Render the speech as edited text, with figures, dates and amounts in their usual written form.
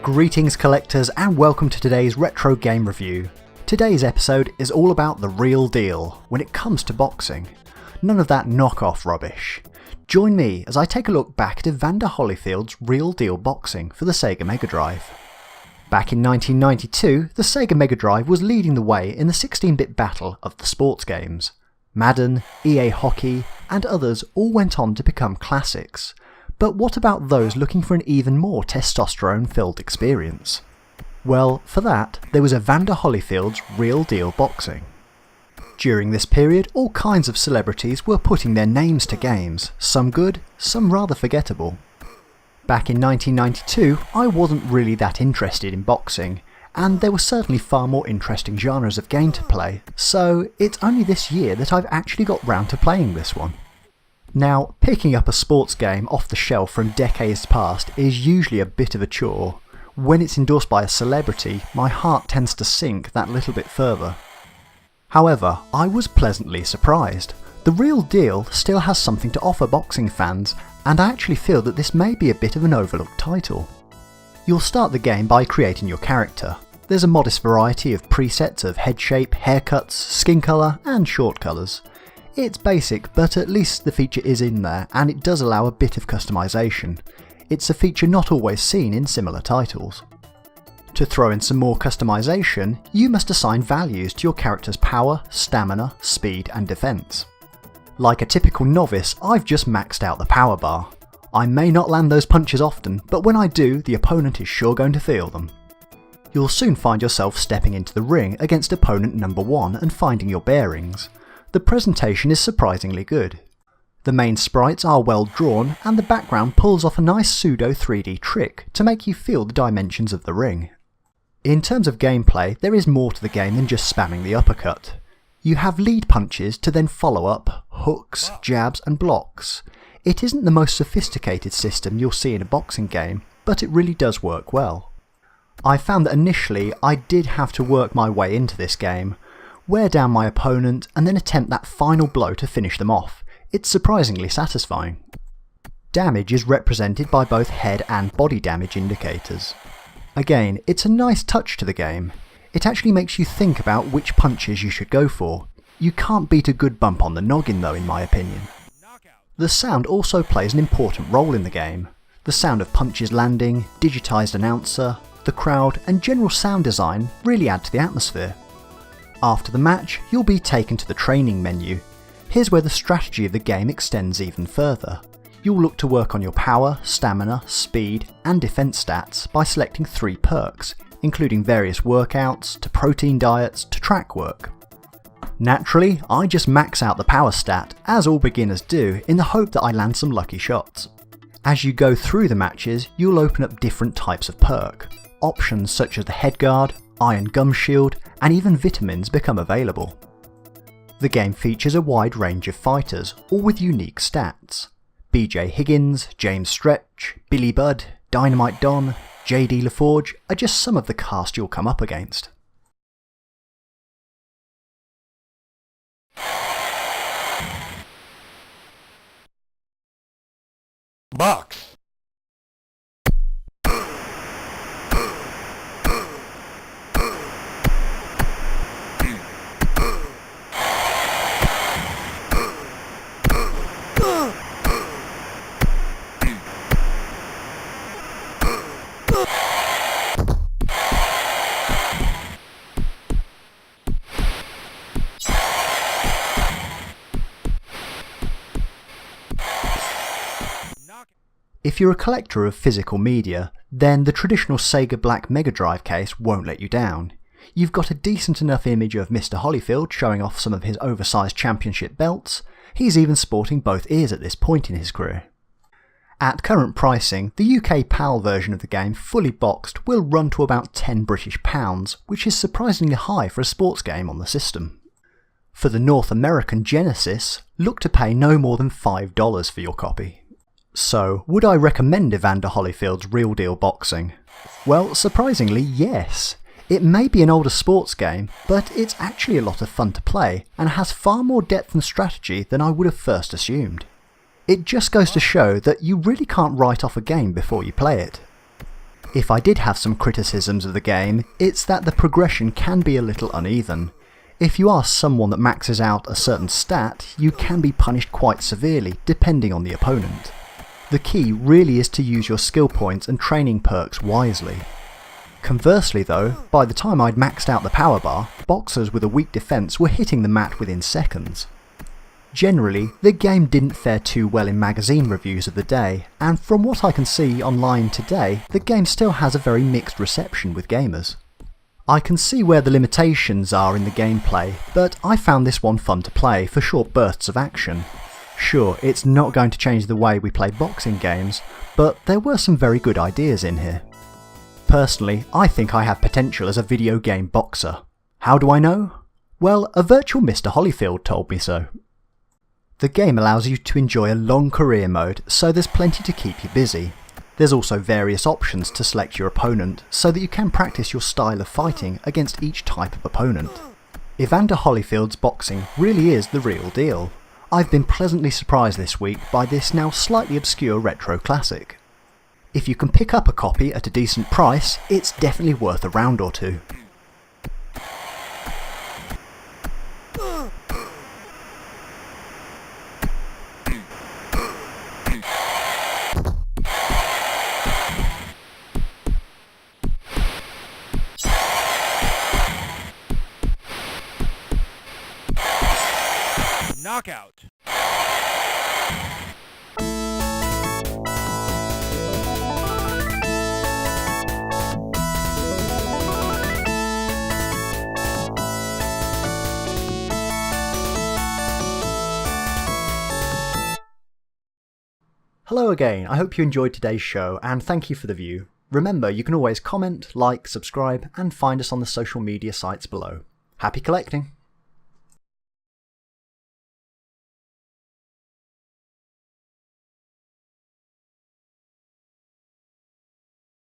Greetings collectors and welcome to today's retro game review. Today's episode is all about the real deal when it comes to boxing. None of that knockoff rubbish. Join me as I take a look back at Evander Holyfield's real deal boxing for the Sega Mega Drive. Back in 1992, the Sega Mega Drive was leading the way in the 16-bit battle of the sports games. Madden, EA Hockey and others all went on to become classics. But what about those looking for an even more testosterone-filled experience? Well, for that, there was Evander Holyfield's Real Deal Boxing. During this period, all kinds of celebrities were putting their names to games, some good, some rather forgettable. Back in 1992, I wasn't really that interested in boxing, and there were certainly far more interesting genres of game to play, so it's only this year that I've actually got round to playing this one. Now, picking up a sports game off the shelf from decades past is usually a bit of a chore. When it's endorsed by a celebrity, my heart tends to sink that little bit further. However, I was pleasantly surprised. The Real Deal still has something to offer boxing fans, and I actually feel that this may be a bit of an overlooked title. You'll start the game by creating your character. There's a modest variety of presets of head shape, haircuts, skin colour and short colours. It's basic, but at least the feature is in there and it does allow a bit of customization. It's a feature not always seen in similar titles. To throw in some more customization, you must assign values to your character's power, stamina, speed and defense. Like a typical novice, I've just maxed out the power bar. I may not land those punches often, but when I do, the opponent is sure going to feel them. You'll soon find yourself stepping into the ring against opponent number 1 and finding your bearings. The presentation is surprisingly good. The main sprites are well drawn and the background pulls off a nice pseudo 3D trick to make you feel the dimensions of the ring. In terms of gameplay, there is more to the game than just spamming the uppercut. You have lead punches to then follow up, hooks, jabs and blocks. It isn't the most sophisticated system you'll see in a boxing game, but it really does work well. I found that initially I did have to work my way into this game, wear down my opponent and then attempt that final blow to finish them off. It's surprisingly satisfying. Damage is represented by both head and body damage indicators. Again, it's a nice touch to the game. It actually makes you think about which punches you should go for. You can't beat a good bump on the noggin though, in my opinion. The sound also plays an important role in the game. The sound of punches landing, digitised announcer, the crowd and general sound design really add to the atmosphere. After the match, you'll be taken to the training menu. Here's where the strategy of the game extends even further. You'll look to work on your power, stamina, speed and defense stats by selecting 3 perks, including various workouts, to protein diets, to track work. Naturally, I just max out the power stat, as all beginners do, in the hope that I land some lucky shots. As you go through the matches, you'll open up different types of perk. Options such as the head guard, iron gum shield and even vitamins become available. The game features a wide range of fighters, all with unique stats. BJ Higgins, James Stretch, Billy Budd, Dynamite Don, JD LaForge are just some of the cast you'll come up against. Box. If you're a collector of physical media, then the traditional Sega Black Mega Drive case won't let you down. You've got a decent enough image of Mr. Holyfield showing off some of his oversized championship belts. He's even sporting both ears at this point in his career. At current pricing, the UK PAL version of the game fully boxed will run to about £10, which is surprisingly high for a sports game on the system. For the North American Genesis, look to pay no more than $5 for your copy. So, would I recommend Evander Holyfield's Real Deal Boxing? Well, surprisingly, yes. It may be an older sports game, but it's actually a lot of fun to play and has far more depth and strategy than I would have first assumed. It just goes to show that you really can't write off a game before you play it. If I did have some criticisms of the game, it's that the progression can be a little uneven. If you are someone that maxes out a certain stat, you can be punished quite severely depending on the opponent. The key really is to use your skill points and training perks wisely. Conversely though, by the time I'd maxed out the power bar, boxers with a weak defence were hitting the mat within seconds. Generally, the game didn't fare too well in magazine reviews of the day, and from what I can see online today, the game still has a very mixed reception with gamers. I can see where the limitations are in the gameplay, but I found this one fun to play for short bursts of action. Sure, it's not going to change the way we play boxing games, but there were some very good ideas in here. Personally, I think I have potential as a video game boxer. How do I know? Well, a virtual Mr. Holyfield told me so. The game allows you to enjoy a long career mode, so there's plenty to keep you busy. There's also various options to select your opponent, so that you can practice your style of fighting against each type of opponent. Evander Holyfield's boxing really is the real deal. I've been pleasantly surprised this week by this now slightly obscure retro classic. If you can pick up a copy at a decent price, it's definitely worth a round or two. Knockout. Hello again, I hope you enjoyed today's show and thank you for the view. Remember, you can always comment, like, subscribe and find us on the social media sites below. Happy collecting!